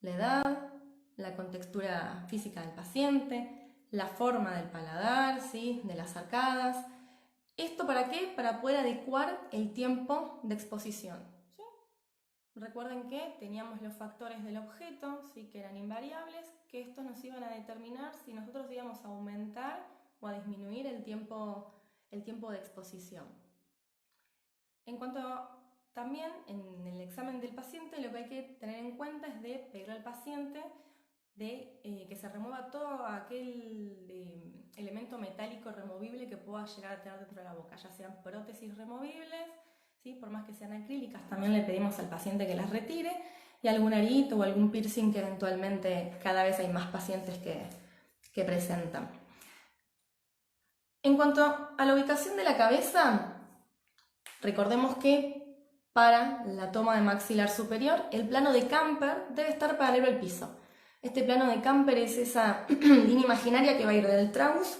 la edad, la contextura física del paciente, la forma del paladar, ¿sí? De las arcadas. ¿Esto para qué? Para poder adecuar el tiempo de exposición. ¿Sí? Recuerden que teníamos los factores del objeto, ¿sí? Que eran invariables, que estos nos iban a determinar si nosotros íbamos a aumentar o a disminuir el tiempo de exposición. En cuanto también en el examen del paciente, lo que hay que tener en cuenta es de pedirle al paciente que se remueva todo aquel elemento metálico removible que pueda llegar a tener dentro de la boca, ya sean prótesis removibles, ¿sí? Por más que sean acrílicas, también le pedimos al paciente que las retire, y algún arito o algún piercing que eventualmente cada vez hay más pacientes que presentan. En cuanto a la ubicación de la cabeza, recordemos que para la toma de maxilar superior, el plano de Camper debe estar paralelo al piso. Este plano de Camper es esa línea imaginaria que va a ir del tragus,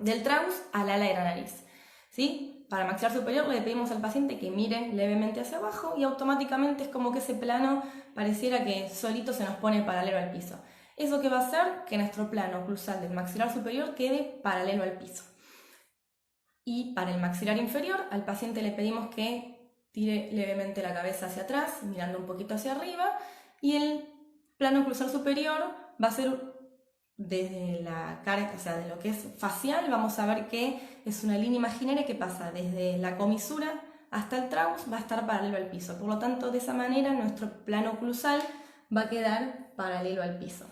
del tragus al ala de la nariz. ¿Sí? Para maxilar superior le pedimos al paciente que mire levemente hacia abajo y automáticamente es como que ese plano pareciera que solito se nos pone paralelo al piso. ¿Eso qué va a hacer? Que nuestro plano oclusal del maxilar superior quede paralelo al piso. Y para el maxilar inferior, al paciente le pedimos que tire levemente la cabeza hacia atrás, mirando un poquito hacia arriba, y el plano oclusal superior va a ser desde la cara, o sea, de lo que es facial, vamos a ver que es una línea imaginaria que pasa desde la comisura hasta el tragus, va a estar paralelo al piso. Por lo tanto, de esa manera, nuestro plano oclusal va a quedar paralelo al piso.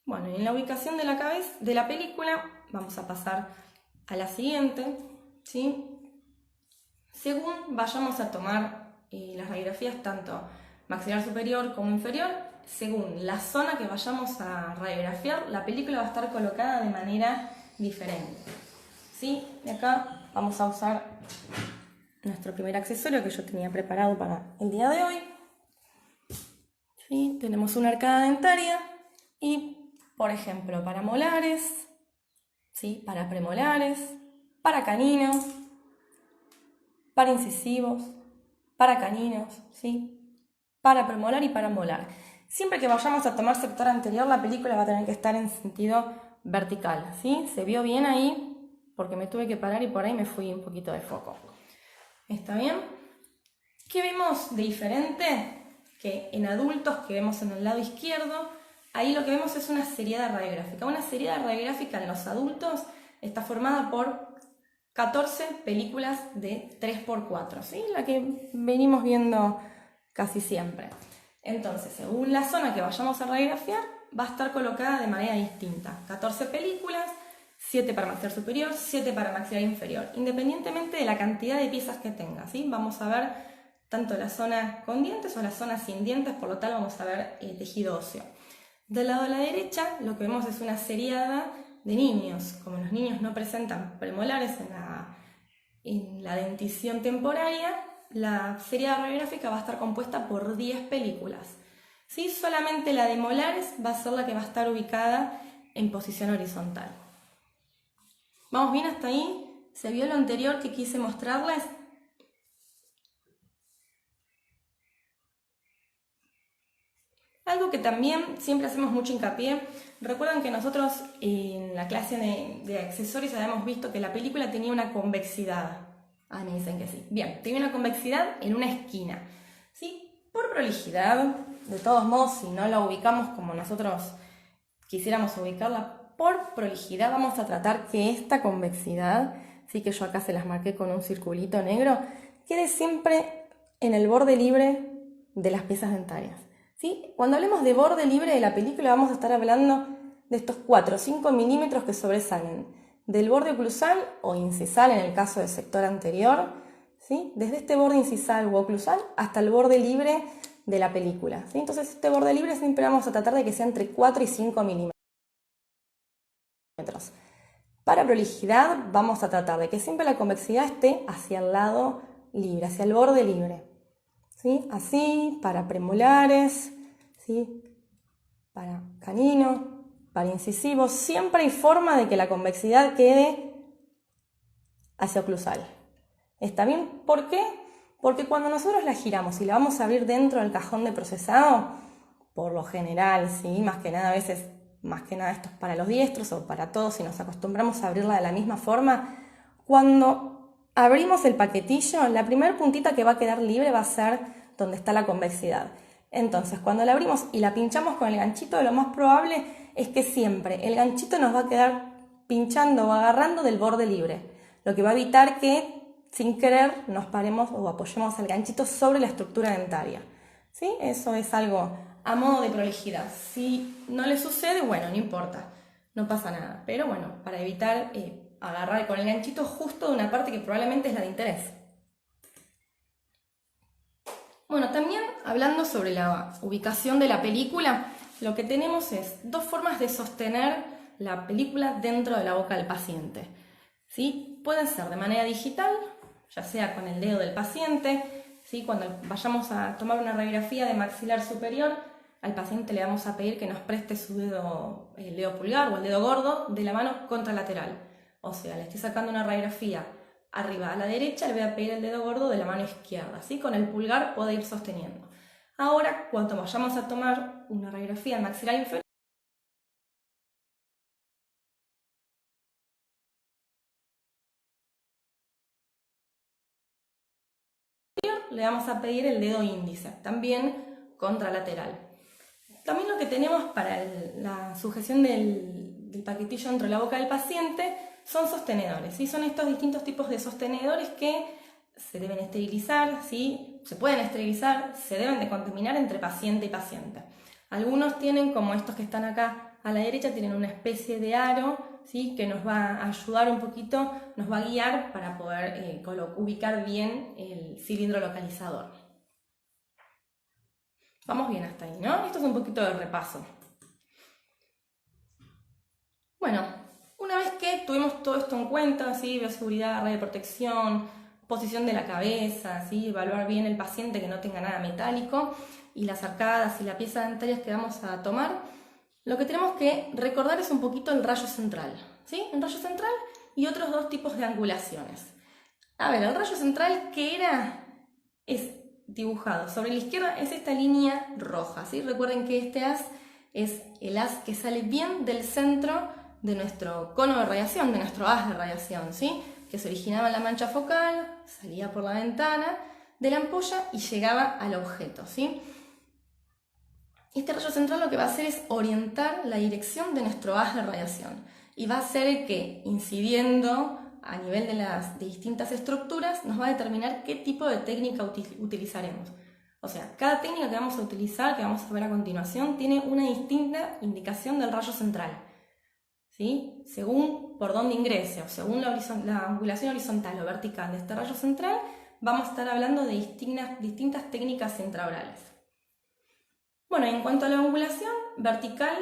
Bueno, y en la ubicación de la cabeza de la película, vamos a pasar a la siguiente, ¿sí? Según vayamos a tomar las radiografías, tanto maxilar superior como inferior, según la zona que vayamos a radiografiar, la película va a estar colocada de manera diferente. ¿Sí? Y acá vamos a usar nuestro primer accesorio que yo tenía preparado para el día de hoy. ¿Sí? Tenemos una arcada dentaria y, por ejemplo, para molares, ¿sí? Para premolares, para caninos, para incisivos, para caninos, ¿sí? Para premolar y para molar. Siempre que vayamos a tomar sector anterior, la película va a tener que estar en sentido vertical, ¿sí? ¿Se vio bien ahí? Porque me tuve que parar y por ahí me fui un poquito de foco. ¿Está bien? ¿Qué vemos de diferente? Que en adultos, que vemos en el lado izquierdo, ahí lo que vemos es una seriada radiográfica. Una seriada radiográfica en los adultos está formada por 14 películas de 3×4, ¿sí? La que venimos viendo casi siempre. Entonces, según la zona que vayamos a radiografiar, va a estar colocada de manera distinta. 14 películas, 7 para maxilar superior, 7 para maxilar inferior, independientemente de la cantidad de piezas que tenga, ¿sí? Vamos a ver tanto la zona con dientes o la zona sin dientes, por lo tal vamos a ver tejido óseo. Del lado de la derecha, lo que vemos es una seriada de niños. Como los niños no presentan premolares en la dentición temporaria, la seriada radiográfica va a estar compuesta por 10 películas. ¿Sí? Solamente la de molares va a ser la que va a estar ubicada en posición horizontal. ¿Vamos bien hasta ahí? ¿Se vio lo anterior que quise mostrarles? Algo que también siempre hacemos mucho hincapié, recuerdan que nosotros en la clase de accesorios habíamos visto que la película tenía una convexidad. Ah, me dicen que sí. Bien, tenía una convexidad en una esquina. ¿Sí? Por prolijidad, de todos modos, si no la ubicamos como nosotros quisiéramos ubicarla, por prolijidad vamos a tratar que esta convexidad, sí, que yo acá se las marqué con un circulito negro, quede siempre en el borde libre de las piezas dentarias. ¿Sí? Cuando hablemos de borde libre de la película vamos a estar hablando de estos 4 o 5 milímetros que sobresalen del borde oclusal o incisal en el caso del sector anterior, ¿sí? Desde este borde incisal u oclusal hasta el borde libre de la película, ¿sí? Entonces este borde libre siempre vamos a tratar de que sea entre 4 y 5 milímetros. Para prolijidad vamos a tratar de que siempre la convexidad esté hacia el lado libre, hacia el borde libre. ¿Sí? Así, para premolares, ¿sí? Para canino, para incisivos, siempre hay forma de que la convexidad quede hacia oclusal. ¿Está bien? ¿Por qué? Porque cuando nosotros la giramos y la vamos a abrir dentro del cajón de procesado, por lo general, ¿sí? Más que nada a veces, más que nada esto es para los diestros o para todos, si nos acostumbramos a abrirla de la misma forma, cuando abrimos el paquetillo, la primera puntita que va a quedar libre va a ser donde está la convexidad. Entonces, cuando la abrimos y la pinchamos con el ganchito, lo más probable es que siempre el ganchito nos va a quedar pinchando o agarrando del borde libre, lo que va a evitar que sin querer nos paremos o apoyemos el ganchito sobre la estructura dentaria. ¿Sí? Eso es algo a modo de prolijidad. Si no le sucede, bueno, no importa, no pasa nada. Pero bueno, para evitar agarrar con el ganchito justo de una parte que probablemente es la de interés. Bueno, también hablando sobre la ubicación de la película, lo que tenemos es dos formas de sostener la película dentro de la boca del paciente. ¿Sí? Pueden ser de manera digital, ya sea con el dedo del paciente, ¿sí? Cuando vayamos a tomar una radiografía de maxilar superior, al paciente le vamos a pedir que nos preste su dedo, el dedo pulgar o el dedo gordo de la mano contralateral. O sea, le estoy sacando una radiografía arriba a la derecha, le voy a pedir el dedo gordo de la mano izquierda, ¿sí? Con el pulgar puede ir sosteniendo. Ahora, cuando vayamos a tomar una radiografía del maxilar inferior, le vamos a pedir el dedo índice, también contralateral. También lo que tenemos para la sujeción del paquetillo dentro de la boca del paciente son sostenedores, ¿sí? Son estos distintos tipos de sostenedores que se deben esterilizar, ¿sí? Se pueden esterilizar, se deben de contaminar entre paciente y paciente. Algunos tienen, como estos que están acá a la derecha, tienen una especie de aro, ¿sí? Que nos va a ayudar un poquito, nos va a guiar para poder ubicar bien el cilindro localizador. Vamos bien hasta ahí, ¿no? Esto es un poquito de repaso. Bueno, una vez que tuvimos todo esto en cuenta, ¿sí? Bioseguridad, red de protección, posición de la cabeza, ¿sí? Evaluar bien el paciente que no tenga nada metálico y las arcadas y la pieza dentarias que vamos a tomar, lo que tenemos que recordar es un poquito el rayo central, ¿sí? El rayo central y otros dos tipos de angulaciones. A ver, el rayo central, ¿qué era? Es dibujado sobre la izquierda, es esta línea roja, ¿sí? Recuerden que este haz es el haz que sale bien del centro de nuestro cono de radiación, de nuestro haz de radiación, ¿sí? Que se originaba en la mancha focal, salía por la ventana de la ampolla y llegaba al objeto, ¿sí? Este rayo central lo que va a hacer es orientar la dirección de nuestro haz de radiación y va a hacer que, incidiendo a nivel de las distintas estructuras, nos va a determinar qué tipo de técnica utilizaremos. O sea, cada técnica que vamos a utilizar, que vamos a ver a continuación, tiene una distinta indicación del rayo central, ¿sí? Según por dónde ingrese o según la angulación horizontal o vertical de este rayo central, vamos a estar hablando de distintas técnicas intraorales. Bueno, en cuanto a la angulación vertical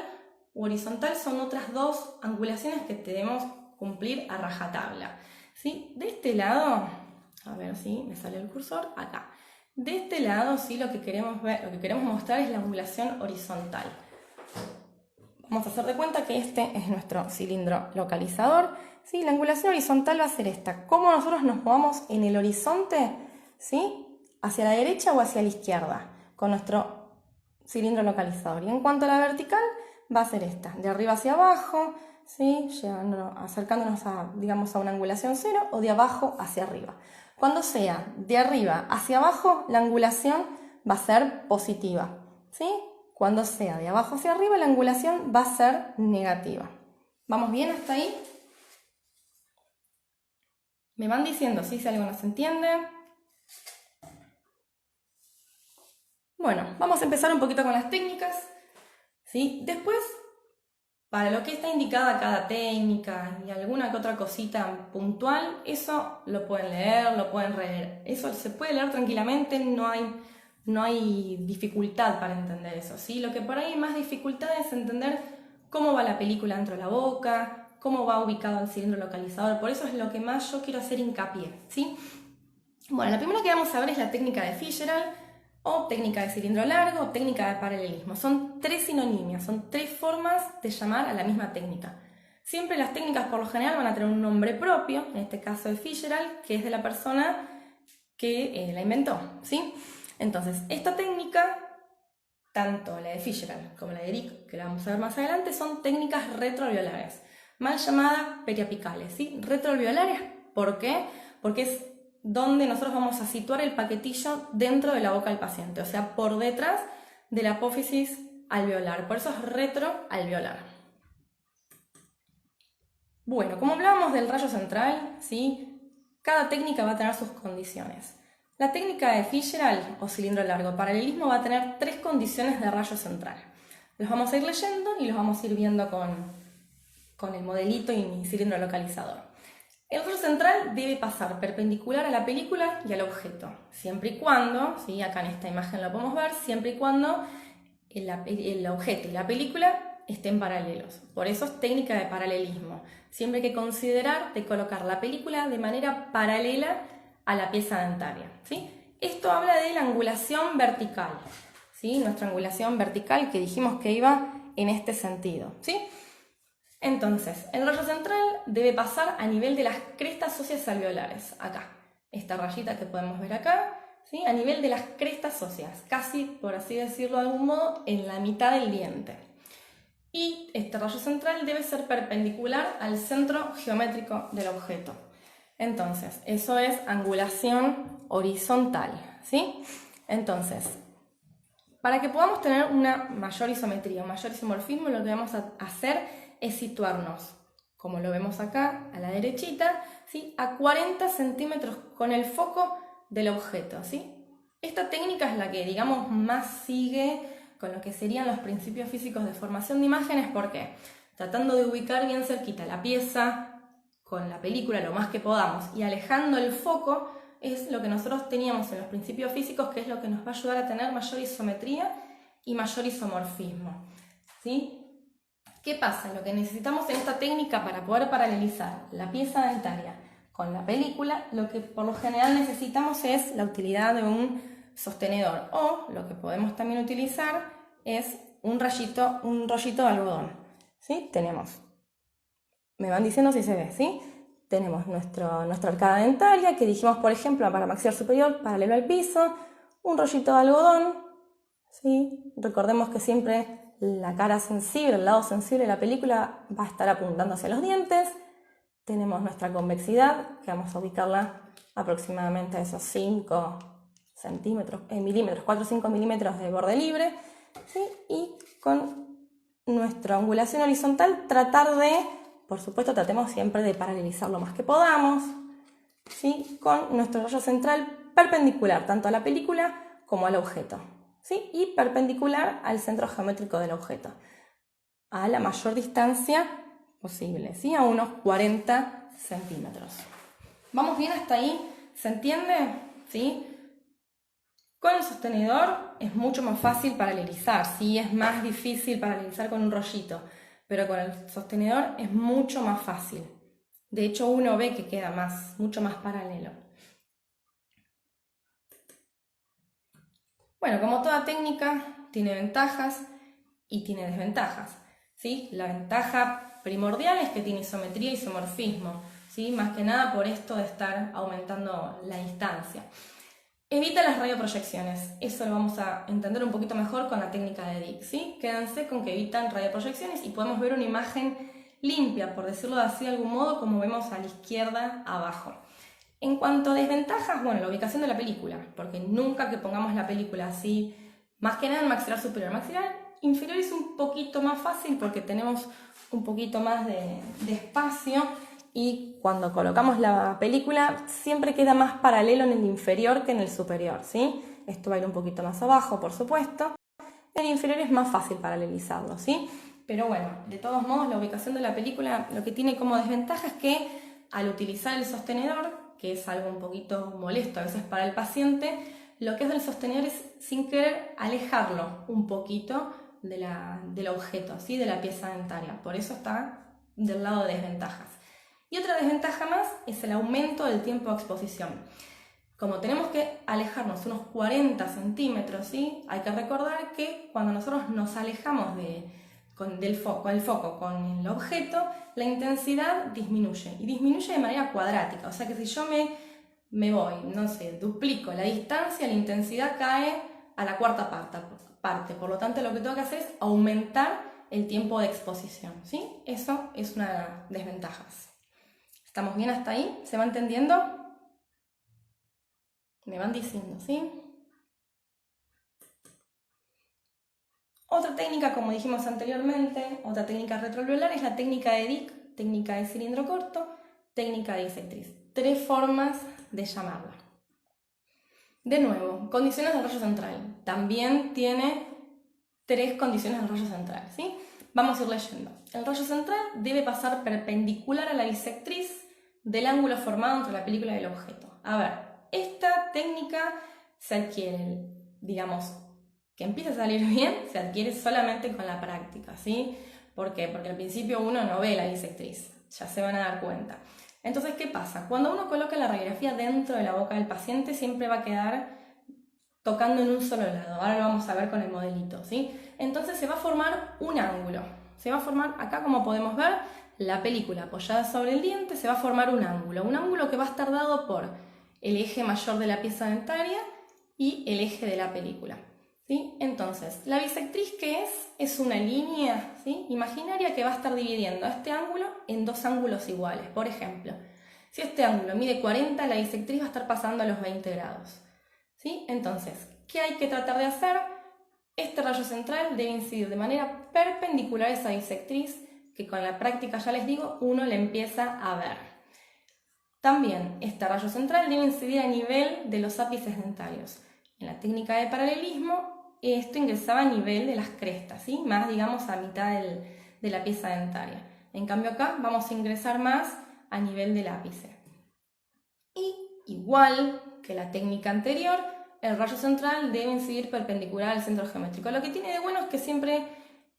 u horizontal, son otras dos angulaciones que debemos cumplir a rajatabla, ¿sí? De este lado, a ver si me sale el cursor, acá. De este lado, ¿sí? Lo que queremos ver, lo que queremos mostrar es la angulación horizontal. Vamos a hacer de cuenta que este es nuestro cilindro localizador, ¿sí? La angulación horizontal va a ser esta. Cómo nosotros nos movamos en el horizonte, ¿sí? Hacia la derecha o hacia la izquierda, con nuestro cilindro localizador. Y en cuanto a la vertical, va a ser esta, de arriba hacia abajo, ¿sí? Acercándonos a, digamos, a una angulación cero, o de abajo hacia arriba. Cuando sea de arriba hacia abajo, la angulación va a ser positiva, ¿sí? Cuando sea de abajo hacia arriba, la angulación va a ser negativa. ¿Vamos bien hasta ahí? Me van diciendo, ¿sí? Si algo no se entiende. Bueno, vamos a empezar un poquito con las técnicas, ¿sí? Después, para lo que está indicada cada técnica y alguna que otra cosita puntual, eso lo pueden leer, lo pueden releer. Eso se puede leer tranquilamente, no hay dificultad para entender eso, ¿sí? Lo que por ahí hay más dificultad es entender cómo va la película dentro de la boca, cómo va ubicado el cilindro localizador. Por eso es lo que más yo quiero hacer hincapié, ¿sí? Bueno, la primera que vamos a ver es la técnica de Fitzgerald, o técnica de cilindro largo, o técnica de paralelismo. Son tres sinonimias, son tres formas de llamar a la misma técnica. Siempre las técnicas por lo general van a tener un nombre propio, en este caso de Fitzgerald, que es de la persona que la inventó, ¿sí? Entonces, esta técnica, tanto la de Fitzgerald como la de Dicke, que la vamos a ver más adelante, son técnicas retroalveolares, mal llamadas periapicales, ¿sí? Retroalveolares, ¿por qué? Porque es donde nosotros vamos a situar el paquetillo dentro de la boca del paciente, o sea, por detrás de la apófisis alveolar, por eso es retroalveolar. Bueno, como hablábamos del rayo central, ¿sí? Cada técnica va a tener sus condiciones. La técnica de Fitzgerald o cilindro largo paralelismo va a tener 3 condiciones de rayo central. Los vamos a ir leyendo y los vamos a ir viendo con el modelito y mi cilindro localizador. El rayo central debe pasar perpendicular a la película y al objeto, siempre y cuando, ¿sí? Acá en esta imagen lo podemos ver, siempre y cuando el objeto y la película estén paralelos. Por eso es técnica de paralelismo. Siempre hay que considerar de colocar la película de manera paralela a la pieza dentaria, ¿sí? Esto habla de la angulación vertical, ¿sí? Nuestra angulación vertical que dijimos que iba en este sentido, ¿sí? Entonces, el rayo central debe pasar a nivel de las crestas óseas alveolares, acá. Esta rayita que podemos ver acá, ¿sí? A nivel de las crestas óseas, casi, por así decirlo de algún modo, en la mitad del diente. Y este rayo central debe ser perpendicular al centro geométrico del objeto. Entonces, eso es angulación horizontal, ¿sí? Entonces, para que podamos tener una mayor isometría, un mayor isomorfismo, lo que vamos a hacer es situarnos, como lo vemos acá, a la derechita, ¿sí? A 40 centímetros con el foco del objeto, ¿sí? Esta técnica es la que, digamos, más sigue con lo que serían los principios físicos de formación de imágenes. ¿Por qué? Tratando de ubicar bien cerquita la pieza con la película lo más que podamos y alejando el foco es lo que nosotros teníamos en los principios físicos, que es lo que nos va a ayudar a tener mayor isometría y mayor isomorfismo, ¿sí? ¿Qué pasa? Lo que necesitamos en esta técnica para poder paralelizar la pieza dentaria con la película, lo que por lo general necesitamos es la utilidad de un sostenedor, o lo que podemos también utilizar es un rollito de algodón, ¿sí? Tenemos, me van diciendo si se ve, ¿sí? Tenemos nuestra arcada dentaria, que dijimos, por ejemplo, para maxilar superior, paralelo al piso, un rollito de algodón, ¿sí? Recordemos que siempre la cara sensible, el lado sensible de la película va a estar apuntando hacia los dientes. Tenemos nuestra convexidad, que vamos a ubicarla aproximadamente a esos 5 centímetros, milímetros, 4 o 5 milímetros de borde libre, ¿sí? Y con nuestra angulación horizontal tratar de, por supuesto, tratemos siempre de paralelizar lo más que podamos, ¿sí? Con nuestro rayo central perpendicular tanto a la película como al objeto, ¿sí? Y perpendicular al centro geométrico del objeto, a la mayor distancia posible, ¿sí? A unos 40 centímetros. ¿Vamos bien hasta ahí? ¿Se entiende? ¿Sí? Con el sostenedor es mucho más fácil paralelizar, ¿sí? Es más difícil paralelizar con un rollito, pero con el sostenedor es mucho más fácil. De hecho, uno ve que queda mucho más paralelo. Bueno, como toda técnica, tiene ventajas y tiene desventajas, ¿sí? La ventaja primordial es que tiene isometría y isomorfismo, ¿sí? Más que nada por esto de estar aumentando la distancia. Evita las radioproyecciones, eso lo vamos a entender un poquito mejor con la técnica de Dicke, ¿sí? Quédense con que evitan radioproyecciones y podemos ver una imagen limpia, por decirlo así de algún modo, como vemos a la izquierda abajo. En cuanto a desventajas, bueno, la ubicación de la película, porque nunca que pongamos la película así, más que nada en maxilar superior. Maxilar inferior es un poquito más fácil porque tenemos un poquito más de espacio y cuando colocamos la película siempre queda más paralelo en el inferior que en el superior, ¿sí? Esto va a ir un poquito más abajo, por supuesto. El inferior es más fácil paralelizarlo, ¿sí? Pero bueno, de todos modos la ubicación de la película lo que tiene como desventaja es que al utilizar el sostenedor, que es algo un poquito molesto a veces para el paciente, lo que hace el sostenedor es sin querer alejarlo un poquito del objeto, ¿sí? De la pieza dentaria. Por eso está del lado de desventajas. Y otra desventaja más es el aumento del tiempo de exposición. Como tenemos que alejarnos unos 40 centímetros, ¿sí? Hay que recordar que cuando nosotros nos alejamos con el foco con el objeto, la intensidad disminuye y disminuye de manera cuadrática. O sea que si yo me me voy, no sé, duplico la distancia, la intensidad cae a la cuarta parte. Por lo tanto, lo que tengo que hacer es aumentar el tiempo de exposición, ¿sí? Eso es una de las desventajas. ¿Estamos bien hasta ahí? ¿Se va entendiendo? Me van diciendo, ¿sí? Otra técnica, como dijimos anteriormente, otra técnica retroalveolar es la técnica de Dick, técnica de cilindro corto, técnica de bisectriz. 3 formas de llamarla. De nuevo, condiciones del rayo central. También tiene 3 condiciones del rayo central, ¿sí? Vamos a ir leyendo. El rayo central debe pasar perpendicular a la bisectriz del ángulo formado entre la película y el objeto. A ver, esta técnica se adquiere, digamos, que empieza a salir bien, se adquiere solamente con la práctica, ¿sí? ¿Por qué? Porque al principio uno no ve la bisectriz, ya se van a dar cuenta. Entonces, ¿qué pasa? Cuando uno coloca la radiografía dentro de la boca del paciente, siempre va a quedar tocando en un solo lado. Ahora lo vamos a ver con el modelito, ¿sí? Entonces se va a formar un ángulo. Se va a formar, acá como podemos ver, la película apoyada sobre el diente, se va a formar un ángulo que va a estar dado por el eje mayor de la pieza dentaria y el eje de la película, ¿sí? Entonces, la bisectriz, ¿qué es? Es una línea, ¿sí?, imaginaria que va a estar dividiendo este ángulo en 2 ángulos iguales. Por ejemplo, si este ángulo mide 40, la bisectriz va a estar pasando a los 20 grados. ¿Sí? Entonces, ¿qué hay que tratar de hacer? Este rayo central debe incidir de manera perpendicular a esa bisectriz, que con la práctica, ya les digo, uno le empieza a ver. También, este rayo central debe incidir a nivel de los ápices dentarios. En la técnica de paralelismo, esto ingresaba a nivel de las crestas, ¿sí?, más, digamos, a mitad de la pieza dentaria. En cambio acá vamos a ingresar más a nivel del ápice. Y igual que la técnica anterior, el rayo central debe incidir perpendicular al centro geométrico. Lo que tiene de bueno es que siempre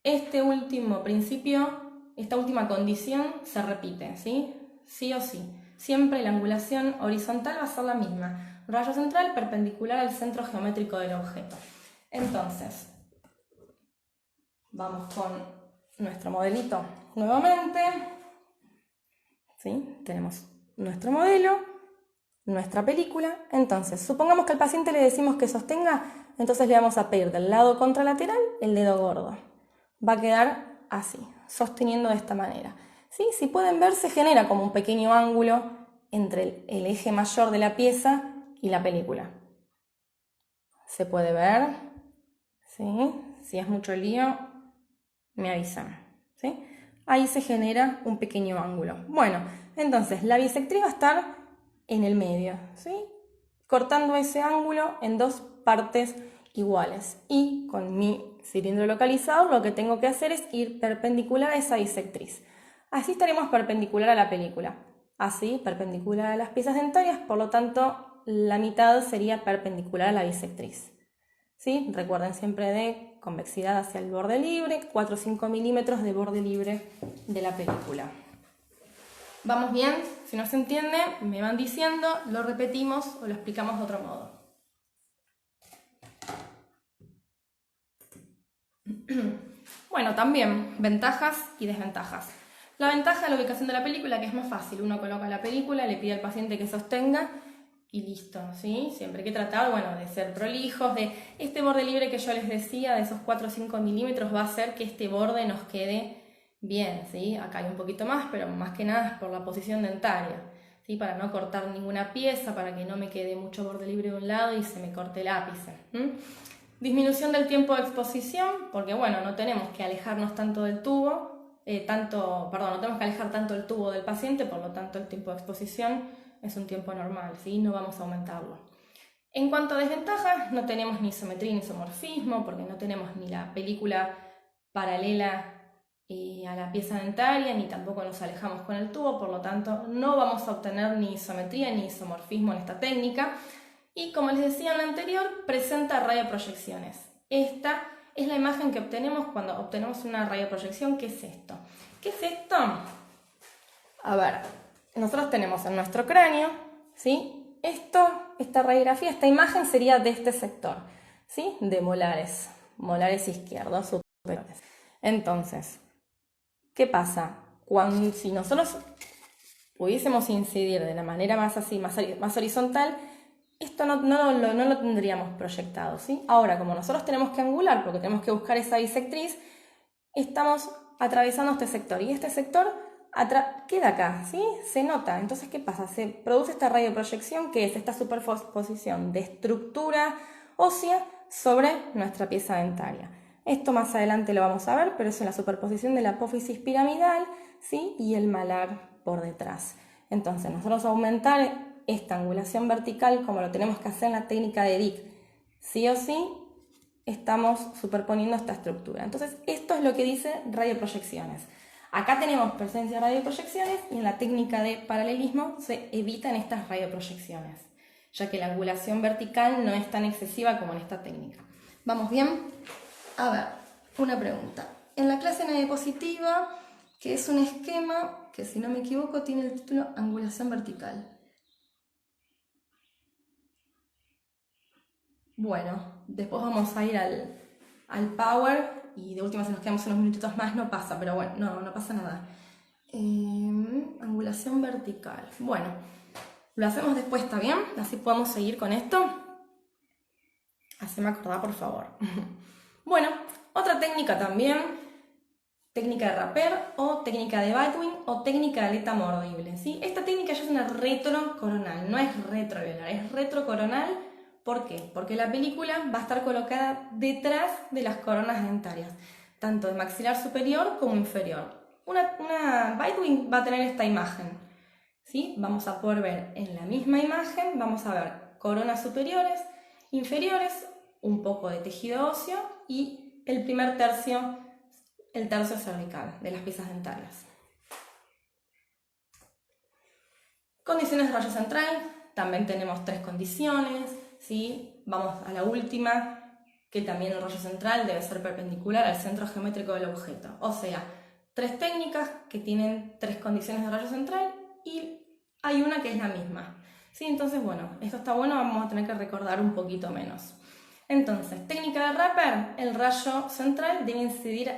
este último principio, esta última condición se repite, ¿sí? Sí o sí. Siempre la angulación horizontal va a ser la misma. Rayo central perpendicular al centro geométrico del objeto. Entonces, vamos con nuestro modelito nuevamente. ¿Sí? Tenemos nuestro modelo, nuestra película. Entonces, supongamos que al paciente le decimos que sostenga, entonces le vamos a pedir del lado contralateral el dedo gordo. Va a quedar así, sosteniendo de esta manera. ¿Sí? Si pueden ver, se genera como un pequeño ángulo entre el eje mayor de la pieza y la película. ¿Se puede ver? ¿Sí? Si es mucho lío, me avisan. ¿Sí? Ahí se genera un pequeño ángulo. Bueno, entonces la bisectriz va a estar en el medio, ¿sí?, cortando ese ángulo en 2 partes iguales. Y con mi cilindro localizador lo que tengo que hacer es ir perpendicular a esa bisectriz. Así estaremos perpendicular a la película. Así, perpendicular a las piezas dentarias, por lo tanto, la mitad sería perpendicular a la bisectriz. ¿Sí? Recuerden siempre de convexidad hacia el borde libre, 4 o 5 milímetros de borde libre de la película. ¿Vamos bien? Si no se entiende, me van diciendo, lo repetimos o lo explicamos de otro modo. Bueno, también ventajas y desventajas. La ventaja de la ubicación de la película, que es más fácil. Uno coloca la película, le pide al paciente que sostenga y listo, ¿sí? Siempre hay que tratar, bueno, de ser prolijos, de este borde libre que yo les decía, de esos 4 o 5 milímetros, va a hacer que este borde nos quede bien, ¿sí? Acá hay un poquito más, pero más que nada es por la posición dentaria, ¿sí? Para no cortar ninguna pieza, para que no me quede mucho borde libre de un lado y se me corte el ápice. Disminución del tiempo de exposición, porque bueno, no tenemos que alejarnos tanto del tubo, no tenemos que alejar tanto el tubo del paciente, por lo tanto el tiempo de exposición es un tiempo normal, ¿sí? No vamos a aumentarlo. En cuanto a desventajas, no tenemos ni isometría ni isomorfismo, porque no tenemos ni la película paralela a la pieza dentaria, ni tampoco nos alejamos con el tubo, por lo tanto no vamos a obtener ni isometría ni isomorfismo en esta técnica. Y como les decía en la anterior, presenta radioproyecciones. Esta es la imagen que obtenemos cuando obtenemos una radioproyección. ¿Qué es esto? ¿Qué es esto? A ver, nosotros tenemos en nuestro cráneo, ¿sí? Esta radiografía, esta imagen sería de este sector, ¿sí? De molares izquierdos superiores. Entonces, ¿qué pasa? Si nosotros pudiésemos incidir de la manera más así, más horizontal, esto no lo tendríamos proyectado, ¿sí? Ahora, como nosotros tenemos que angular, porque tenemos que buscar esa bisectriz, estamos atravesando este sector, y este sector queda acá, ¿sí? Se nota. Entonces, ¿qué pasa? Se produce esta radioproyección, que es esta superposición de estructura ósea sobre nuestra pieza dentaria. Esto más adelante lo vamos a ver, pero es la superposición de la apófisis piramidal, ¿sí? Y el malar por detrás. Entonces, nosotros aumentar esta angulación vertical, como lo tenemos que hacer en la técnica de Dick, sí o sí, estamos superponiendo esta estructura. Entonces, esto es lo que dice radioproyecciones. Acá tenemos presencia de radioproyecciones y en la técnica de paralelismo se evitan estas radioproyecciones, ya que la angulación vertical no es tan excesiva como en esta técnica. ¿Vamos bien? A ver, una pregunta. En la clase en diapositiva, que es un esquema que, si no me equivoco, tiene el título Angulación vertical. Bueno, después vamos a ir al Power y de última si nos quedamos unos minutitos más no pasa, pero bueno, no pasa nada. Angulación vertical. Bueno, lo hacemos después, ¿está bien? Así podemos seguir con esto. Haceme acordar, por favor. Bueno, otra técnica también, técnica de Rapper o técnica de Baldwin o técnica de aleta mordible, ¿sí? Esta técnica ya es una retrocoronal, no es retrovelar, es retrocoronal. ¿Por qué? Porque la película va a estar colocada detrás de las coronas dentarias, tanto de maxilar superior como inferior. Una Baldwin va a tener esta imagen, ¿sí? Vamos a poder ver en la misma imagen, vamos a ver coronas superiores, inferiores, un poco de tejido óseo y el primer tercio, el tercio cervical de las piezas dentarias. Condiciones de rayo central, también tenemos 3 condiciones, ¿sí? Vamos a la última, que también el rayo central debe ser perpendicular al centro geométrico del objeto. O sea, 3 técnicas que tienen 3 condiciones de rayo central y hay una que es la misma, ¿sí? Entonces, bueno, esto está bueno, vamos a tener que recordar un poquito menos. Entonces, técnica de Rapper, el rayo central debe incidir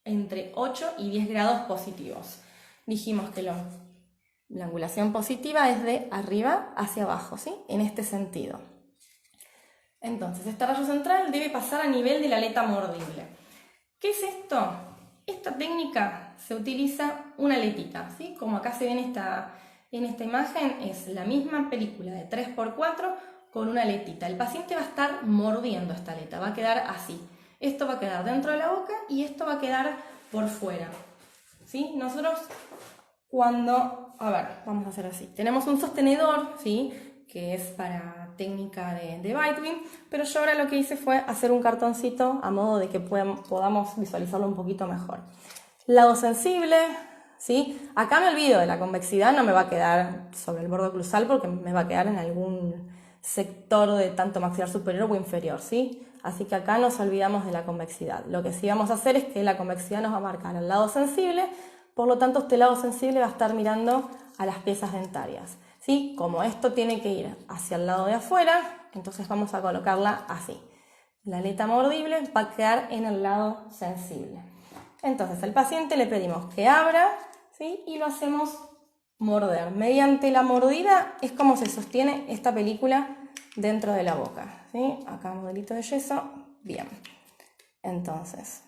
entre 8 y 10 grados positivos. Dijimos que la angulación positiva es de arriba hacia abajo, ¿sí? En este sentido. Entonces, este rayo central debe pasar a nivel de la aleta mordible. ¿Qué es esto? Esta técnica se utiliza una aletita, ¿sí? Como acá se ve en esta imagen, es la misma película de 3×4 con una aletita. El paciente va a estar mordiendo esta aleta, va a quedar así. Esto va a quedar dentro de la boca y esto va a quedar por fuera, ¿sí? Nosotros a ver, vamos a hacer así. Tenemos un sostenedor, ¿sí? Que es para técnica de Baldwin, pero yo ahora lo que hice fue hacer un cartoncito a modo de que podamos visualizarlo un poquito mejor. Lado sensible, ¿sí? Acá me olvido de la convexidad, no me va a quedar sobre el borde oclusal porque me va a quedar en algún sector de tanto maxilar superior o inferior, ¿sí? Así que acá nos olvidamos de la convexidad. Lo que sí vamos a hacer es que la convexidad nos va a marcar el lado sensible, por lo tanto este lado sensible va a estar mirando a las piezas dentarias, ¿sí? Como esto tiene que ir hacia el lado de afuera, entonces vamos a colocarla así. La aleta mordible va a quedar en el lado sensible. Entonces al paciente le pedimos que abra, ¿sí? Y lo hacemos morder. Mediante la mordida es como se sostiene esta película dentro de la boca, ¿sí? Acá modelito de yeso, bien. Entonces,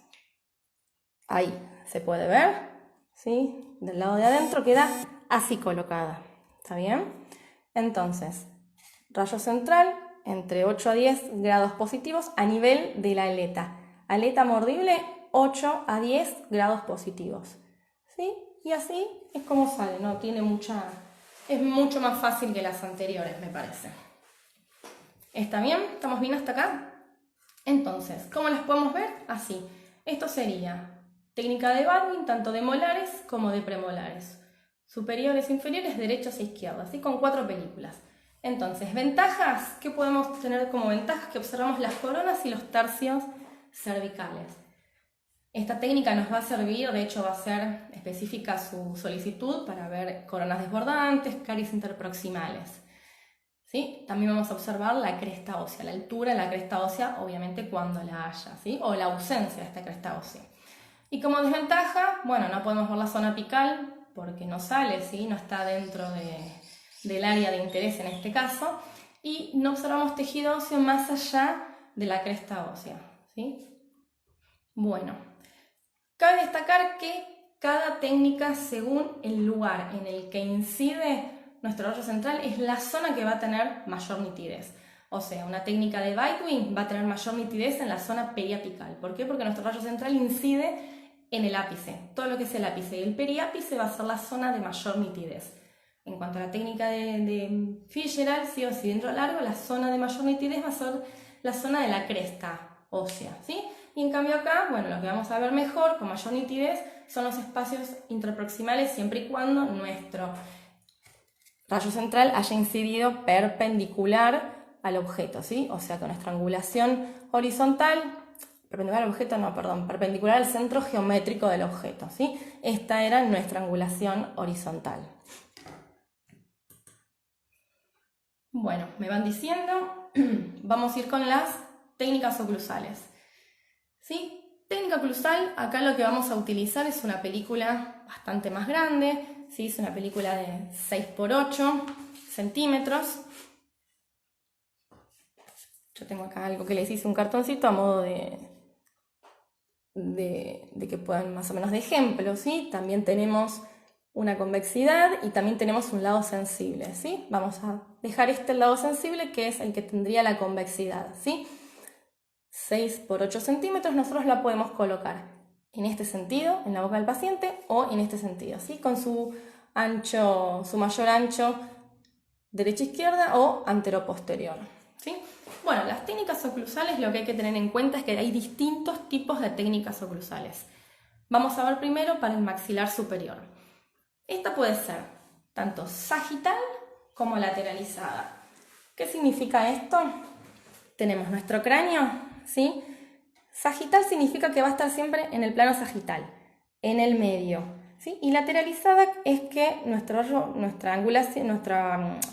ahí se puede ver, ¿sí? Del lado de adentro queda así colocada, ¿está bien? Entonces, rayo central entre 8 a 10 grados positivos a nivel de la aleta. Aleta mordible 8 a 10 grados positivos, ¿sí? Y así es como sale, no tiene es mucho más fácil que las anteriores, me parece. ¿Está bien? ¿Estamos bien hasta acá? Entonces, ¿cómo las podemos ver? Así. Esto sería técnica de Baldwin, tanto de molares como de premolares. Superiores, inferiores, derechos e izquierdas, ¿sí? Con 4 películas. Entonces, ventajas, ¿qué podemos tener como ventajas? Que observamos las coronas y los tercios cervicales. Esta técnica nos va a servir, de hecho va a ser específica su solicitud para ver coronas desbordantes, caries interproximales. ¿Sí? También vamos a observar la cresta ósea, la altura de la cresta ósea, obviamente cuando la haya, ¿sí? O la ausencia de esta cresta ósea. Y como desventaja, bueno, no podemos ver la zona apical, porque no sale, ¿sí? No está dentro del área de interés en este caso, y no observamos tejido óseo más allá de la cresta ósea, ¿sí? Bueno, cabe destacar que cada técnica, según el lugar en el que incide nuestro rayo central, es la zona que va a tener mayor nitidez. O sea, una técnica de Bite-Wing va a tener mayor nitidez en la zona periapical. ¿Por qué? Porque nuestro rayo central incide en el ápice. Todo lo que es el ápice y el periápice va a ser la zona de mayor nitidez. En cuanto a la técnica de Fitzgerald, sí o cilindro largo, la zona de mayor nitidez va a ser la zona de la cresta ósea, ¿sí? Y en cambio acá, bueno, lo que vamos a ver mejor, con mayor nitidez, son los espacios interproximales, siempre y cuando nuestro rayo central haya incidido perpendicular al objeto, ¿sí? O sea, con nuestra angulación horizontal, perpendicular al objeto, no, perdón, perpendicular al centro geométrico del objeto, ¿sí? Esta era nuestra angulación horizontal. Bueno, me van diciendo, vamos a ir con las técnicas oclusales, ¿sí? Técnica oclusal, acá lo que vamos a utilizar es una película bastante más grande, ¿sí? Es una película de 6 por 8 centímetros. Yo tengo acá algo que les hice un cartoncito a modo de que puedan más o menos de ejemplo, ¿sí? También tenemos una convexidad y también tenemos un lado sensible, ¿sí? Vamos a dejar el lado sensible, que es el que tendría la convexidad, ¿sí? 6 por 8 centímetros, nosotros la podemos colocar en este sentido, en la boca del paciente, o en este sentido, ¿sí? Con su mayor ancho derecha-izquierda o antero-posterior, ¿sí? Bueno, las técnicas oclusales, lo que hay que tener en cuenta es que hay distintos tipos de técnicas oclusales. Vamos a ver primero para el maxilar superior. Esta puede ser tanto sagital como lateralizada. ¿Qué significa esto? Tenemos nuestro cráneo, ¿sí? Sagital significa que va a estar siempre en el plano sagital, en el medio, ¿sí? Y lateralizada es que nuestra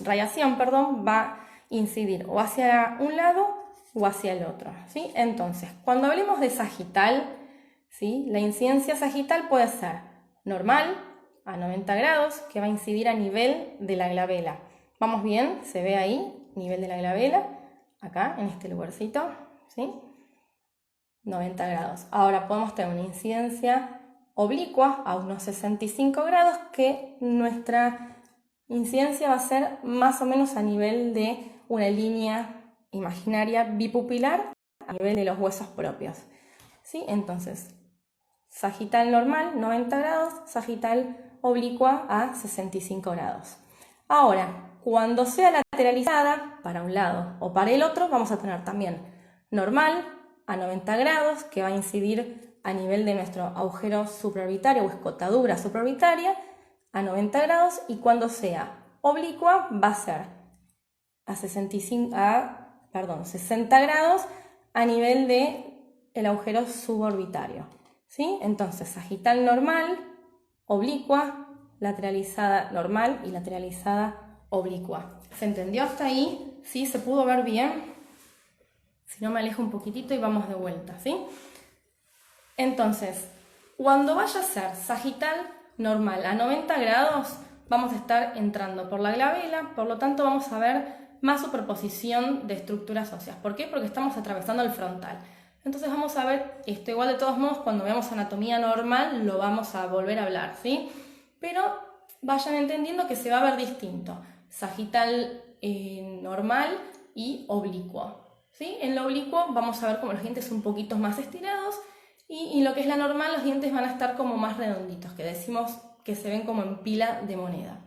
radiación, va a incidir o hacia un lado o hacia el otro, ¿sí? Entonces, cuando hablemos de sagital, ¿sí? La incidencia sagital puede ser normal, a 90 grados, que va a incidir a nivel de la glabela. ¿Vamos bien? ¿Se ve ahí? Nivel de la glabela, acá, en este lugarcito, ¿sí? 90 grados. Ahora podemos tener una incidencia oblicua a unos 65 grados, que nuestra incidencia va a ser más o menos a nivel de una línea imaginaria bipupilar a nivel de los huesos propios, ¿sí? Entonces, sagital normal, 90 grados, sagital oblicua a 65 grados. Ahora, cuando sea lateralizada para un lado o para el otro, vamos a tener también normal a 90 grados, que va a incidir a nivel de nuestro agujero supraorbitario o escotadura supraorbitaria a 90 grados, y cuando sea oblicua va a ser a 60 grados a nivel del agujero suborbitario, ¿sí? Entonces, sagital normal, oblicua, lateralizada normal y lateralizada oblicua. ¿Se entendió hasta ahí? ¿Sí? ¿Se pudo ver bien? Si no, me alejo un poquitito y vamos de vuelta, ¿sí? Entonces, cuando vaya a ser sagital normal a 90 grados, vamos a estar entrando por la glabela, por lo tanto vamos a ver más superposición de estructuras óseas. ¿Por qué? Porque estamos atravesando el frontal. Entonces vamos a ver esto. Igual, de todos modos, cuando veamos anatomía normal lo vamos a volver a hablar, ¿sí? Pero vayan entendiendo que se va a ver distinto. Sagital normal y oblicuo, ¿sí? En lo oblicuo vamos a ver como los dientes un poquito más estirados, y lo que es la normal, los dientes van a estar como más redonditos, que decimos que se ven como en pila de moneda.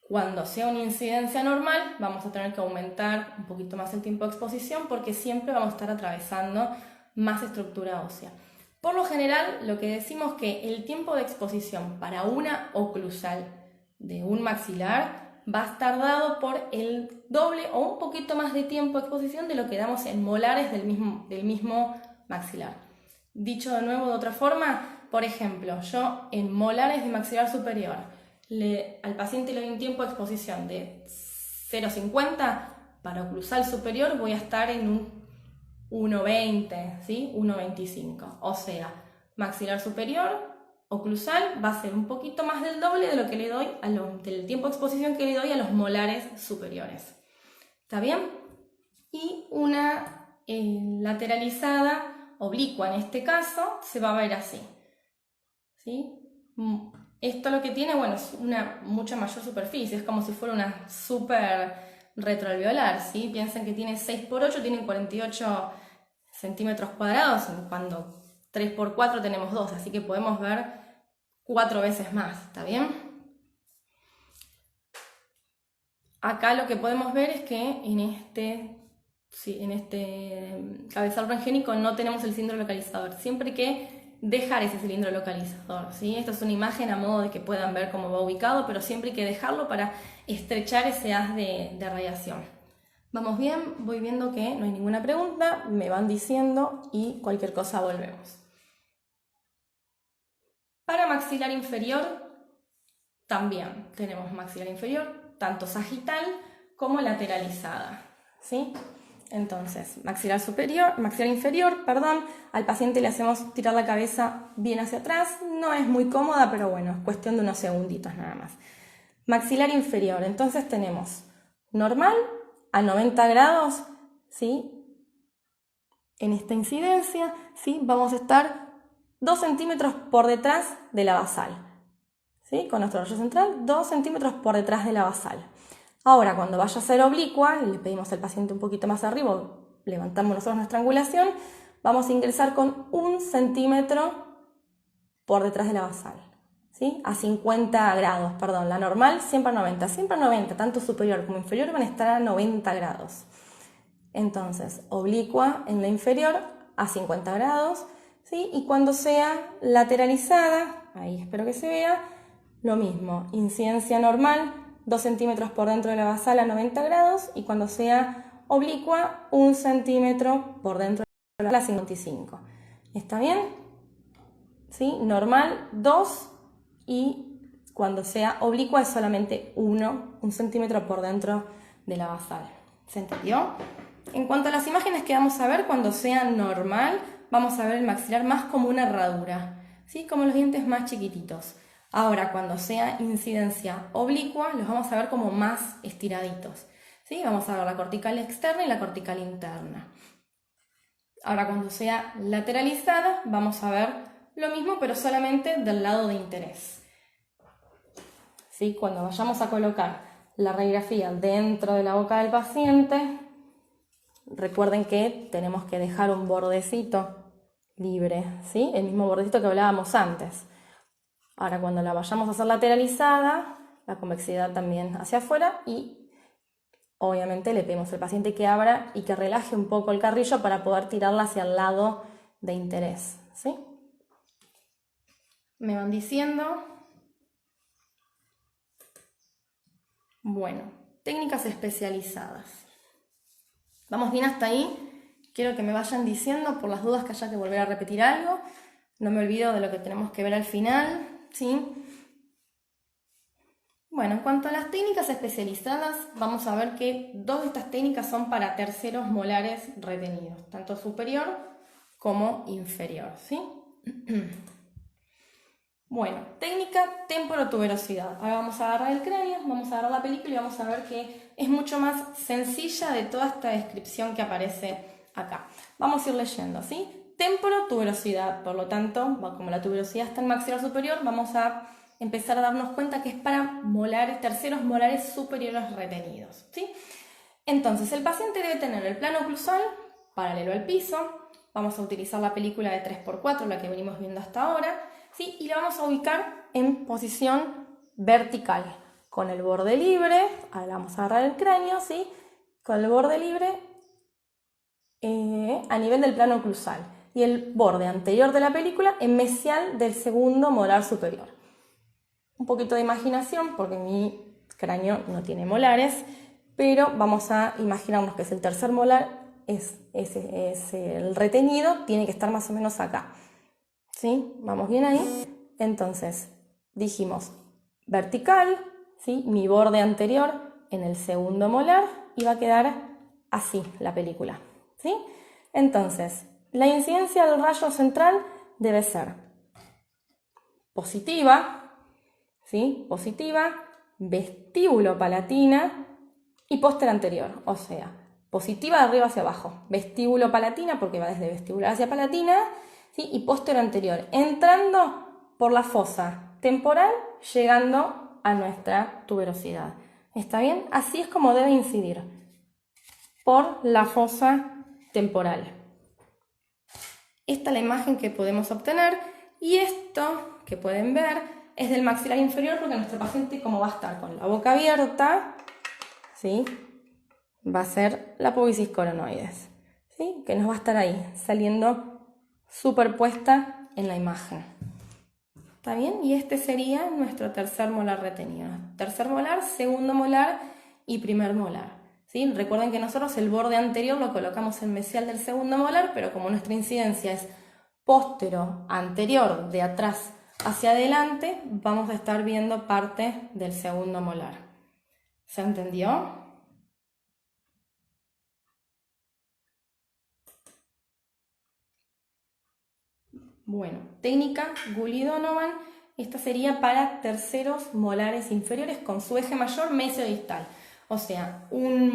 Cuando sea una incidencia normal, vamos a tener que aumentar un poquito más el tiempo de exposición, porque siempre vamos a estar atravesando más estructura ósea. Por lo general, lo que decimos que el tiempo de exposición para una oclusal de un maxilar va a estar dado por el doble o un poquito más de tiempo de exposición de lo que damos en molares del mismo maxilar. Dicho de nuevo de otra forma, por ejemplo, yo en molares de maxilar superior al paciente le doy un tiempo de exposición de 0,50, para oclusal superior voy a estar en un 1,20, ¿sí? 1,25. O sea, maxilar superior oclusal va a ser un poquito más del doble de lo que le doy del tiempo de exposición que le doy a los molares superiores. ¿Está bien? Y una lateralizada oblicua en este caso se va a ver así. ¿Sí? Esto lo que tiene, bueno, es una mucha mayor superficie, es como si fuera una super retroalveolar, ¿sí? Piensen que tiene 6 por 8, tienen 48 centímetros cuadrados, cuando 3 por 4 tenemos 2, así que podemos ver 4 veces más, ¿está bien? Acá lo que podemos ver es que en este cabezal rengénico no tenemos el cilindro localizador. Siempre hay que dejar ese cilindro localizador, ¿sí? Esta es una imagen a modo de que puedan ver cómo va ubicado, pero siempre hay que dejarlo para estrechar ese haz de radiación. ¿Vamos bien? Voy viendo que no hay ninguna pregunta, me van diciendo y cualquier cosa volvemos. Para maxilar inferior, también tenemos maxilar inferior, tanto sagital como lateralizada, ¿sí? Entonces, maxilar inferior, al paciente le hacemos tirar la cabeza bien hacia atrás, no es muy cómoda, pero bueno, es cuestión de unos segunditos nada más. Maxilar inferior, entonces tenemos normal a 90 grados, ¿sí? En esta incidencia, ¿sí? Vamos a estar 2 centímetros por detrás de la basal, ¿sí? Con nuestro rayo central, 2 centímetros por detrás de la basal. Ahora, cuando vaya a ser oblicua, y le pedimos al paciente un poquito más arriba, levantamos nosotros nuestra angulación, vamos a ingresar con 1 centímetro por detrás de la basal, ¿sí? A 50 grados, perdón, la normal siempre a 90, tanto superior como inferior van a estar a 90 grados. Entonces, oblicua en la inferior a 50 grados, ¿sí? Y cuando sea lateralizada, ahí espero que se vea, lo mismo, incidencia normal, 2 centímetros por dentro de la basal a 90 grados, y cuando sea oblicua, 1 centímetro por dentro de la basal a 55. ¿Está bien? ¿Sí? Normal, 2, y cuando sea oblicua es solamente 1 centímetro por dentro de la basal. ¿Se entendió? En cuanto a las imágenes que vamos a ver, cuando sea normal, vamos a ver el maxilar más como una herradura, ¿sí? Como los dientes más chiquititos. Ahora, cuando sea incidencia oblicua, los vamos a ver como más estiraditos, ¿sí? Vamos a ver la cortical externa y la cortical interna. Ahora, cuando sea lateralizada, vamos a ver lo mismo, pero solamente del lado de interés, ¿sí? Cuando vayamos a colocar la radiografía dentro de la boca del paciente, recuerden que tenemos que dejar un bordecito libre, ¿sí? El mismo bordecito que hablábamos antes. Ahora, cuando la vayamos a hacer lateralizada, la convexidad también hacia afuera, y obviamente le pedimos al paciente que abra y que relaje un poco el carrillo para poder tirarla hacia el lado de interés, ¿sí? ¿Me van diciendo? Bueno, técnicas especializadas. ¿Vamos bien hasta ahí? Quiero que me vayan diciendo, por las dudas que haya que volver a repetir algo. No me olvido de lo que tenemos que ver al final, ¿sí? Bueno, en cuanto a las técnicas especializadas, vamos a ver que 2 de estas técnicas son para terceros molares retenidos, tanto superior como inferior, ¿sí? Bueno, técnica temporotuberosidad. Ahora vamos a agarrar el cráneo, vamos a agarrar la película y vamos a ver que es mucho más sencilla de toda esta descripción que aparece acá. Vamos a ir leyendo, ¿sí? Temporotuberosidad, por lo tanto, como la tuberosidad está en maxilar superior, vamos a empezar a darnos cuenta que es para molares, terceros molares superiores retenidos, ¿sí? Entonces, el paciente debe tener el plano oclusal paralelo al piso. Vamos a utilizar la película de 3×4, la que venimos viendo hasta ahora, ¿sí? Y la vamos a ubicar en posición vertical, con el borde libre. Ahora vamos a agarrar el cráneo, ¿sí? Con el borde libre a nivel del plano oclusal, y el borde anterior de la película en mesial del segundo molar superior. Un poquito de imaginación, porque mi cráneo no tiene molares, pero vamos a imaginarnos que es el tercer molar, es el retenido, tiene que estar más o menos acá, ¿sí? ¿Vamos bien ahí? Entonces, dijimos vertical, ¿sí? Mi borde anterior en el segundo molar, y va a quedar así la película, ¿sí? Entonces, la incidencia del rayo central debe ser positiva, ¿sí? Positiva, vestíbulo palatina y póster anterior, o sea, positiva de arriba hacia abajo, vestíbulo palatina porque va desde vestibular hacia palatina, ¿sí? Y póster anterior, entrando por la fosa temporal, llegando a nuestra tuberosidad. ¿Está bien? Así es como debe incidir, por la fosa temporal. Esta es la imagen que podemos obtener y esto que pueden ver es del maxilar inferior porque nuestro paciente, como va a estar con la boca abierta, ¿sí? Va a ser la púbisis coronoides, ¿sí? Que nos va a estar ahí saliendo superpuesta en la imagen. ¿Está bien? Y este sería nuestro tercer molar retenido. Tercer molar, segundo molar y primer molar. ¿Sí? Recuerden que nosotros el borde anterior lo colocamos en mesial del segundo molar, pero como nuestra incidencia es póstero anterior, de atrás hacia adelante, vamos a estar viendo parte del segundo molar. ¿Se entendió? Bueno, técnica Gully-Donovan, esta sería para terceros molares inferiores con su eje mayor mesiodistal. O sea, un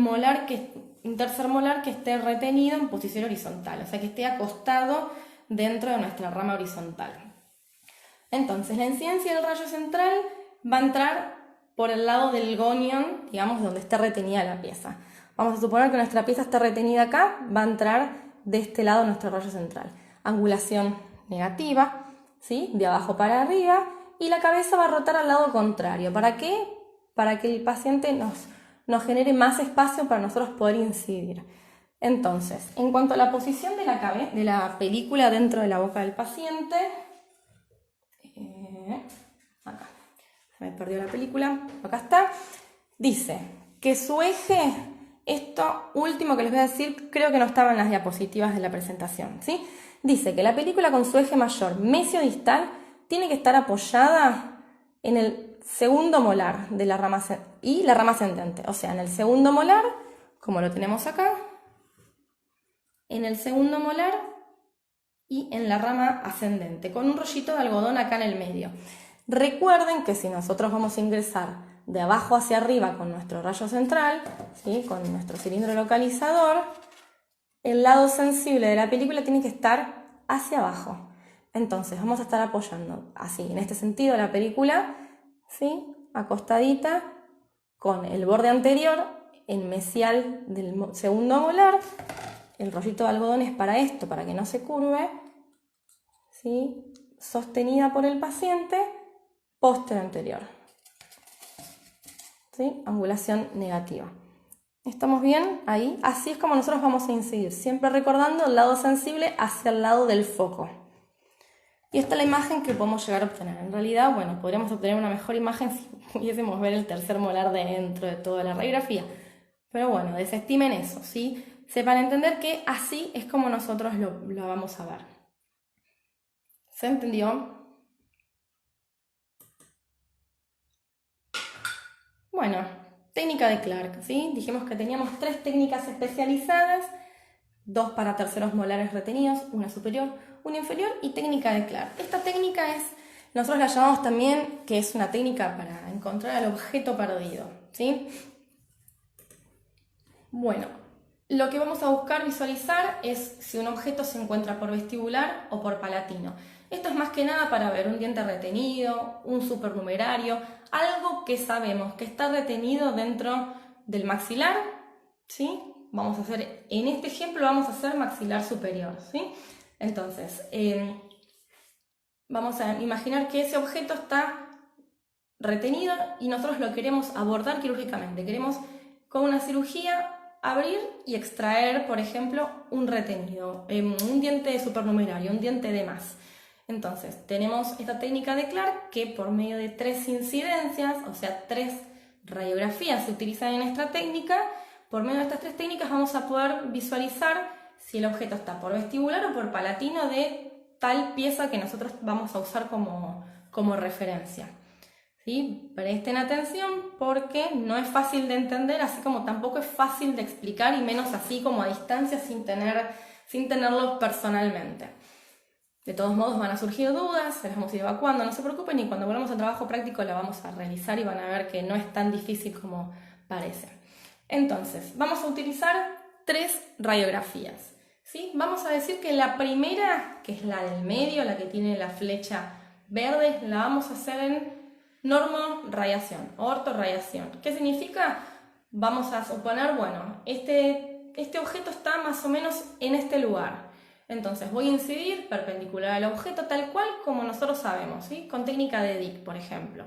tercer molar que esté retenido en posición horizontal, o sea, que esté acostado dentro de nuestra rama horizontal. Entonces, la incidencia del rayo central va a entrar por el lado del gonion, digamos, donde esté retenida la pieza. Vamos a suponer que nuestra pieza está retenida acá, va a entrar de este lado nuestro rayo central. Angulación negativa, ¿sí? De abajo para arriba, y la cabeza va a rotar al lado contrario. ¿Para qué? Para que el paciente nos genere más espacio para nosotros poder incidir. Entonces, en cuanto a la posición de la película dentro de la boca del paciente, acá, se me perdió la película, acá está, dice que su eje, esto último que les voy a decir, creo que no estaba en las diapositivas de la presentación, ¿sí? Dice que la película con su eje mayor mesiodistal tiene que estar apoyada en el segundo molar de la rama y la rama ascendente, o sea, en el segundo molar, como lo tenemos acá, en el segundo molar y en la rama ascendente, con un rollito de algodón acá en el medio. Recuerden que si nosotros vamos a ingresar de abajo hacia arriba con nuestro rayo central, ¿sí? Con nuestro cilindro localizador, el lado sensible de la película tiene que estar hacia abajo. Entonces vamos a estar apoyando así, en este sentido, la película, ¿sí? Acostadita, con el borde anterior en mesial del segundo molar. El rollito de algodón es para esto, para que no se curve, ¿sí? Sostenida por el paciente, póster anterior, ¿sí? Angulación negativa. ¿Estamos bien ahí? Así es como nosotros vamos a incidir, siempre recordando el lado sensible hacia el lado del foco. Y esta es la imagen que podemos llegar a obtener. En realidad, bueno, podríamos obtener una mejor imagen si pudiésemos ver el tercer molar dentro de toda la radiografía. Pero bueno, desestimen eso, ¿sí? Sepan entender que así es como nosotros lo vamos a ver. ¿Se entendió? Bueno, técnica de Clark, ¿sí? Dijimos que teníamos 3 técnicas especializadas, 2 para terceros molares retenidos, una superior, una inferior y técnica de Clark. Esta técnica nosotros la llamamos también que es una técnica para encontrar al objeto perdido, ¿sí? Bueno, lo que vamos a buscar visualizar es si un objeto se encuentra por vestibular o por palatino. Esto es más que nada para ver un diente retenido, un supernumerario, algo que sabemos que está retenido dentro del maxilar, ¿sí? Vamos a hacer, en este ejemplo vamos a hacer maxilar superior, ¿sí? Entonces, vamos a imaginar que ese objeto está retenido y nosotros lo queremos abordar quirúrgicamente. Queremos con una cirugía abrir y extraer, por ejemplo, un retenido, un diente supernumerario, un diente de más. Entonces, tenemos esta técnica de Clark que por medio de 3 incidencias, o sea, 3 radiografías se utilizan en esta técnica. Por medio de estas 3 técnicas vamos a poder visualizar si el objeto está por vestibular o por palatino de tal pieza que nosotros vamos a usar como referencia. ¿Sí? Presten atención porque no es fácil de entender, así como tampoco es fácil de explicar, y menos así como a distancia sin tenerlos personalmente. De todos modos van a surgir dudas, se las vamos a ir evacuando, no se preocupen, y cuando volvamos al trabajo práctico la vamos a realizar y van a ver que no es tan difícil como parece. Entonces, vamos a utilizar 3 radiografías, ¿sí? Vamos a decir que la primera, que es la del medio, la que tiene la flecha verde, la vamos a hacer en normorradiación, ortorradiación. ¿Qué significa? Vamos a suponer, bueno, este objeto está más o menos en este lugar. Entonces voy a incidir perpendicular al objeto tal cual como nosotros sabemos, ¿sí? Con técnica de Dick, por ejemplo.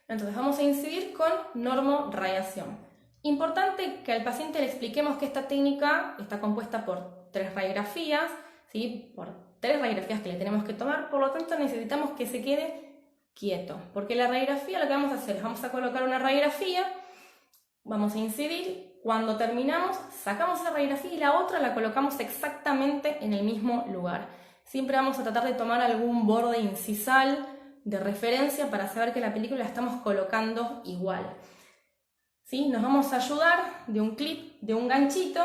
Entonces vamos a incidir con normorradiación. Importante que al paciente le expliquemos que esta técnica está compuesta por 3 radiografías, ¿sí? Por 3 radiografías que le tenemos que tomar, por lo tanto necesitamos que se quede quieto, porque la radiografía lo que vamos a hacer es vamos a colocar una radiografía, vamos a incidir. Cuando terminamos, sacamos la radiografía y la otra la colocamos exactamente en el mismo lugar. Siempre vamos a tratar de tomar algún borde incisal de referencia para saber que la película la estamos colocando igual. ¿Sí? Nos vamos a ayudar de un clip, de un ganchito,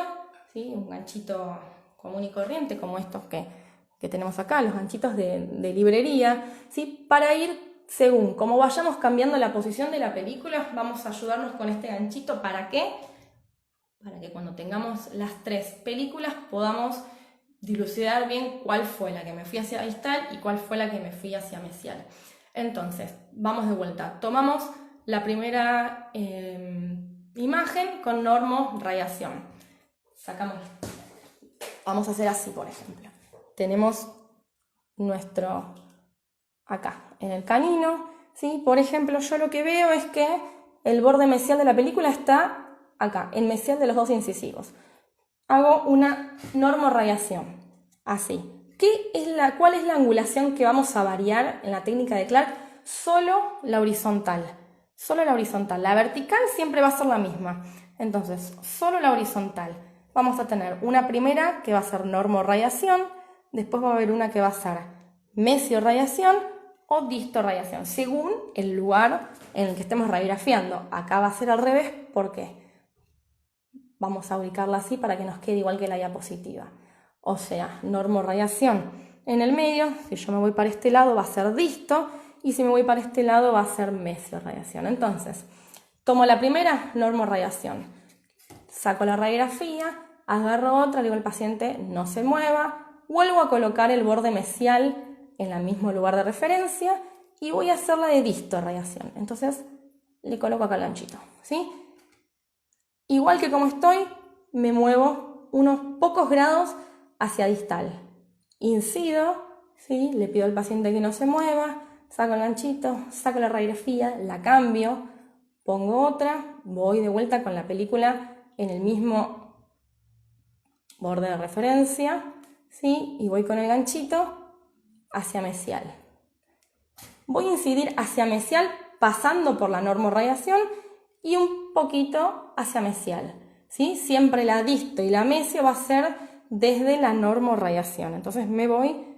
¿sí? Un ganchito común y corriente como estos que tenemos acá, los ganchitos de librería, ¿sí? Para ir según como vayamos cambiando la posición de la película, vamos a ayudarnos con este ganchito. ¿Para qué? Para que cuando tengamos las 3 películas podamos dilucidar bien cuál fue la que me fui hacia distal y cuál fue la que me fui hacia mesial. Entonces, vamos de vuelta. Tomamos la primera imagen con normorradiación. Sacamos. Vamos a hacer así, por ejemplo. Tenemos nuestro acá, en el canino, ¿sí? Por ejemplo, yo lo que veo es que el borde mesial de la película está acá, en mesial de los 2 incisivos. Hago una normorradiación, así. ¿Cuál es la angulación que vamos a variar en la técnica de Clark? Solo la horizontal. Solo la horizontal. La vertical siempre va a ser la misma. Entonces, solo la horizontal. Vamos a tener una primera que va a ser normorradiación, después va a haber una que va a ser mesiorradiación o distorradiación, según el lugar en el que estemos radiografiando. Acá va a ser al revés, ¿por qué? Vamos a ubicarla así para que nos quede igual que la diapositiva. O sea, normorradiación en el medio, si yo me voy para este lado va a ser disto, y si me voy para este lado va a ser mesiorradiación. Entonces, tomo la primera, normorradiación. Saco la radiografía, agarro otra, le digo al paciente no se mueva, vuelvo a colocar el borde mesial en el mismo lugar de referencia y voy a hacer la de distorradiación. Entonces, le coloco acá el ganchito, ¿sí? Igual que como estoy, me muevo unos pocos grados hacia distal. Incido, ¿sí? Le pido al paciente que no se mueva, saco el ganchito, saco la radiografía, la cambio, pongo otra, voy de vuelta con la película en el mismo borde de referencia, ¿sí? Y voy con el ganchito hacia mesial. Voy a incidir hacia mesial pasando por la normorradiación y un poquito hacia mesial, ¿sí? Siempre la disto y la mesio va a ser desde la normorradiación. Entonces me voy